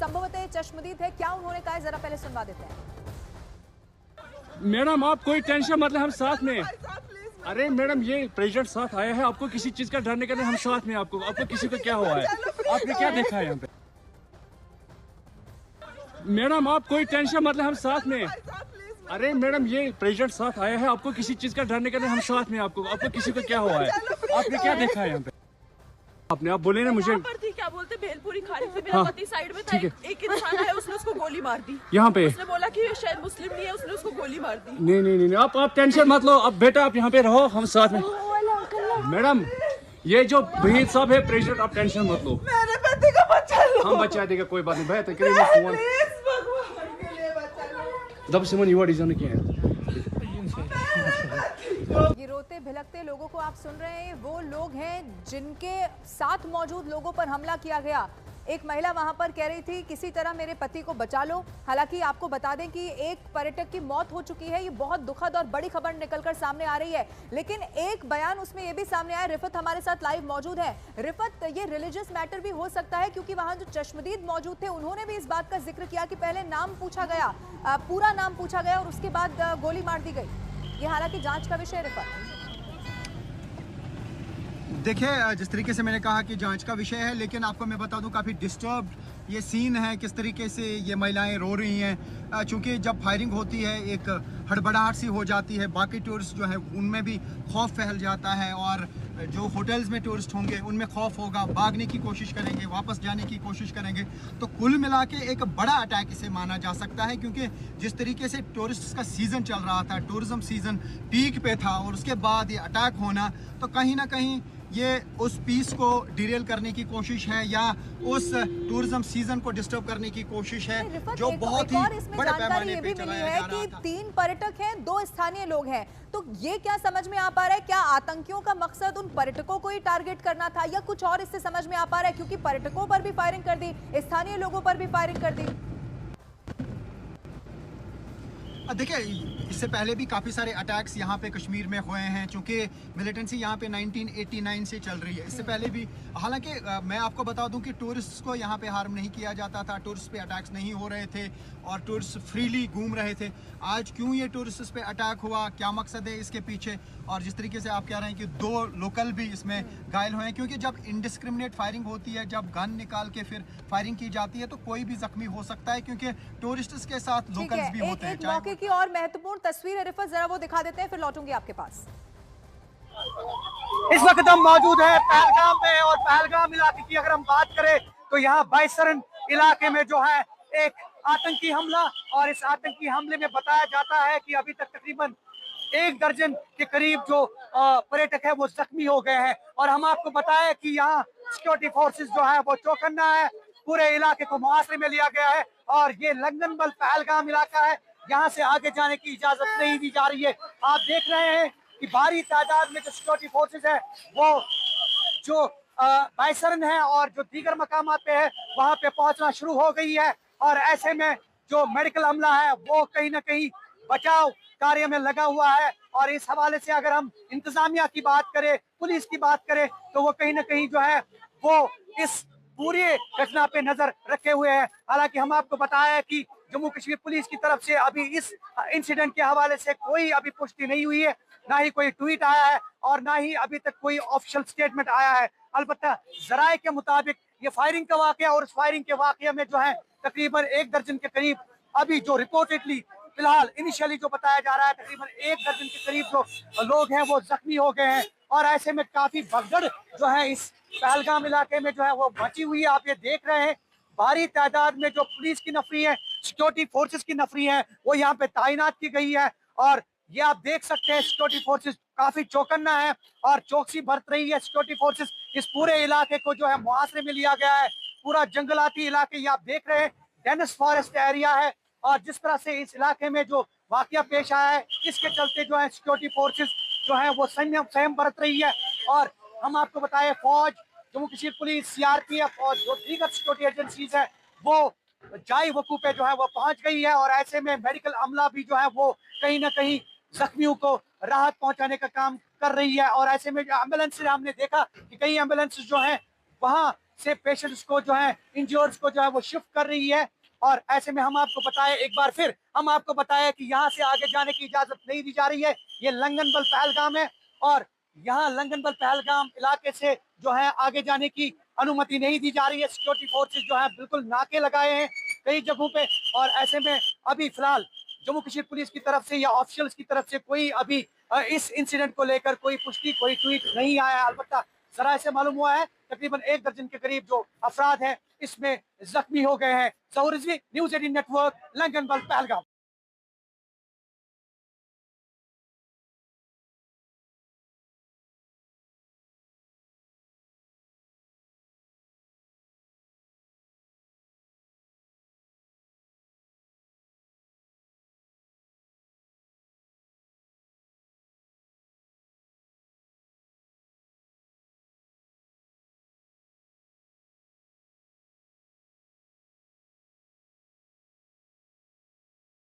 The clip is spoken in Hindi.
संभवतः चश्मदीद है, क्या उन्होंने कहा है जरा पहले सुनवा देते हैं। मैडम आप कोई टेंशन मतलब हम साथ में। अरे मैडम ये प्रेसिडेंट साथ आया है, आपको किसी चीज का डरने का नहीं, हम साथ में। आपको किसी को क्या हुआ है, आपने क्या देखा है यहाँ पे। मैडम आप कोई टेंशन मतलब हम साथ में। अरे मैडम ये प्रेसिडेंट साथ आया है, आपको किसी चीज का डरने का नहीं, हम साथ में। आपको किसी को क्या हुआ है, आपने क्या देखा है यहाँ पे। आपने आप बोले ना मुझे क्या बोलते भेलपुरी खाने से मेरा हाँ, पति साइड में था, एक इंसान है उसने उसको गोली मार दी यहाँ पे। उसने बोला कि शायद मुस्लिम नहीं है, उसने उसको गोली मार दी। नहीं, आप टेंशन मत लो। अब बेटा आप यहाँ पे रहो, हम साथ में। मैडम ये जो वहीद साहब है प्रेसिडेंट, आप टेंशन मत लो। मेरे पति का बच्चा लो। हम बचा देगा, कोई बात नहीं। बेहतर करेंगे फोन दब से मन युवा डिजाइन किया है। ये रोते भिलकते लोगों को आप सुन रहे हैं, वो लोग हैं जिनके साथ मौजूद लोगों पर हमला किया गया। एक महिला वहां पर कह रही थी किसी तरह मेरे पति को बचा लो। हालांकि आपको बता दें कि एक पर्यटक की मौत हो चुकी है, ये बहुत दुखद और बड़ी खबर निकलकर सामने आ रही है। लेकिन एक बयान उसमें ये भी सामने आया। रिफत हमारे साथ लाइव मौजूद है। रिफत, ये रिलीजियस मैटर भी हो सकता है क्योंकि वहां जो चश्मदीद मौजूद थे उन्होंने भी इस बात का जिक्र किया कि पहले नाम पूछा गया, पूरा नाम पूछा गया और उसके बाद गोली मार दी गई। ये हालांकि जांच का विषय। रिफत देखिए, जिस तरीके से मैंने कहा कि जांच का विषय है, लेकिन आपको मैं बता दूं काफ़ी डिस्टर्ब्ड ये सीन है। किस तरीके से ये महिलाएं रो रही हैं, चूँकि जब फायरिंग होती है एक हड़बड़ाहट सी हो जाती है। बाकी टूरिस्ट जो है उनमें भी खौफ फैल जाता है और जो होटल्स में टूरिस्ट होंगे उनमें खौफ होगा, भागने की कोशिश करेंगे, वापस जाने की कोशिश करेंगे। तो कुल मिला के एक बड़ा अटैक इसे माना जा सकता है, क्योंकि जिस तरीके से टूरिस्ट का सीज़न चल रहा था, टूरिज़्म सीज़न पीक पे था और उसके बाद ये अटैक होना, तो कहीं ना कहीं ये उस पीस को डिरेल करने की कोशिश है या उस टूरिज्म सीजन को डिस्टर्ब करने की कोशिश है, जो बहुत ही बड़े पैमाने पे चलाया जा रहा था। 3 पर्यटक हैं, 2 स्थानीय लोग हैं। तो ये क्या समझ में आ पा रहा है, क्या आतंकियों का मकसद उन पर्यटकों को ही टारगेट करना था या कुछ और इससे समझ में आ पा रहा है, क्योंकि पर्यटकों पर भी फायरिंग कर दी, स्थानीय लोगों पर भी फायरिंग कर दी। देखिए, इससे पहले भी काफ़ी सारे अटैक्स यहाँ पे कश्मीर में हुए हैं, चूँकि मिलिटेंसी यहाँ पे 1989 से चल रही है। इससे पहले भी, हालांकि मैं आपको बता दूं कि टूरिस्ट को यहाँ पे हार्म नहीं किया जाता था, टूरिस्ट पे अटैक्स नहीं हो रहे थे और टूरिस्ट फ्रीली घूम रहे थे। आज क्यों ये टूरिस्ट पे अटैक हुआ, क्या मकसद है इसके पीछे, और जिस तरीके से आप कह रहे हैं कि 2 लोकल भी इसमें घायल हुए हैं, क्योंकि जब इनडिस्क्रिमिनेट फायरिंग होती है, जब गन निकाल के फिर फायरिंग की जाती है, तो कोई भी जख्मी हो सकता है, क्योंकि टूरिस्ट्स के साथ लोकल्स भी होते हैं। एक मौके की और महत्वपूर्ण तस्वीर है रिफत, जरा वो दिखा देते हैं, फिर लौटूंगी आपके पास। इस वक्त हम मौजूद है पहलगाम में, और पहलगाम इलाके की अगर हम बात करें तो यहाँ बाइसरन इलाके में जो है एक आतंकी हमला, और इस आतंकी हमले में बताया जाता है कि अभी तक तकरीबन 1 दर्जन के करीब जो पर्यटक है वो जख्मी हो गए हैं। और हम आपको बताएं कि यहाँ सिक्योरिटी फोर्सेस जो है वो चौकन्ना है, पूरे इलाके को मुहासरे में लिया गया है और ये लंगनबल पहलगाम इलाका है, यहाँ से आगे जाने की इजाजत नहीं दी जा रही है। आप देख रहे हैं कि भारी तादाद में जो सिक्योरिटी फोर्सेस है वो जो बाइसरन है और जो दीगर मकामात पे है वहाँ पे पहुँचना शुरू हो गई है। और ऐसे में जो मेडिकल अमला है वो कहीं ना कहीं बचाव कार्य में लगा हुआ है। और इस हवाले से अगर हम इंतजामिया की बात करें, पुलिस की बात करें, तो वो कहीं ना कहीं जो है वो इस पूरी घटना पे नजर रखे हुए हैं। हालांकि हम आपको बताया कि जम्मू कश्मीर पुलिस की तरफ से अभी इस इंसिडेंट के हवाले से कोई अभी पुष्टि नहीं हुई है, ना ही कोई ट्वीट आया है और ना ही अभी तक कोई ऑफिशियल स्टेटमेंट आया है। अलबत्ता जराये के मुताबिक ये फायरिंग का वाकया, और उस फायरिंग के वाकये में जो है तकरीबन 1 दर्जन के करीब अभी जो रिपोर्टेडली फिलहाल इनिशियली जो बताया जा रहा है तकरीबन 1 दर्जन के करीब जो लोग हैं वो जख्मी हो गए हैं। और ऐसे में काफी भगदड़ जो है इस पहलगाम इलाके में जो है वो मची हुई है। आप ये देख रहे हैं भारी तादाद में जो पुलिस की नफरी है, सिक्योरिटी फोर्सेस की नफरी है, वो यहाँ पे तैनात की गई है। और ये आप देख सकते हैं सिक्योरिटी फोर्सेस काफी चौकन्ना है और चौकसी बरत रही है सिक्योरिटी फोर्सेस। इस पूरे इलाके को जो है मुहासरे में लिया गया है, पूरा जंगलाती इलाके ये आप देख रहे हैं, डेनिस फॉरेस्ट एरिया है। और जिस तरह से इस इलाके में जो वाकया पेश आया है, इसके चलते जो है सिक्योरिटी फोर्सेस जो है वो संयम बरत रही है। और हम आपको बताएं, फौज, जम्मू कश्मीर पुलिस, सीआरपीएफ और जो दीगर सिक्योरिटी एजेंसीज है वो जाई वकू पे जो है वो पहुंच गई है। और ऐसे में मेडिकल अमला भी जो है वो कहीं ना कहीं जख्मियों को राहत पहुंचाने का काम कर रही है। और ऐसे में एम्बुलेंस हमने देखा कि कई एम्बुलेंस जो हैं वहाँ से पेशेंट्स को जो है, इंजर्ड्स को जो है वो शिफ्ट कर रही है। और ऐसे में हम आपको बताएं, एक बार फिर हम आपको बताएं कि यहाँ से आगे जाने की इजाजत नहीं दी जा रही है। ये लंगनबल पहलगाम है और यहाँ लंगनबल पहलगाम इलाके से जो है आगे जाने की अनुमति नहीं दी जा रही है। सिक्योरिटी फोर्सेस जो है बिल्कुल नाके लगाए हैं कई जगहों पे। और ऐसे में अभी फिलहाल जम्मू कश्मीर पुलिस की तरफ से या ऑफिशियल्स की तरफ से कोई अभी इस इंसिडेंट को लेकर कोई पुष्टि, कोई ट्वीट नहीं आया। अलबत्ता जरा ऐसे मालूम हुआ है तकरीबन 1 दर्जन के करीब जो अफराद हैं इसमें जख्मी हो गए हैं। ज़हूर रिजवी, न्यूज़ 18 नेटवर्क, लंगनबल पहलगाम।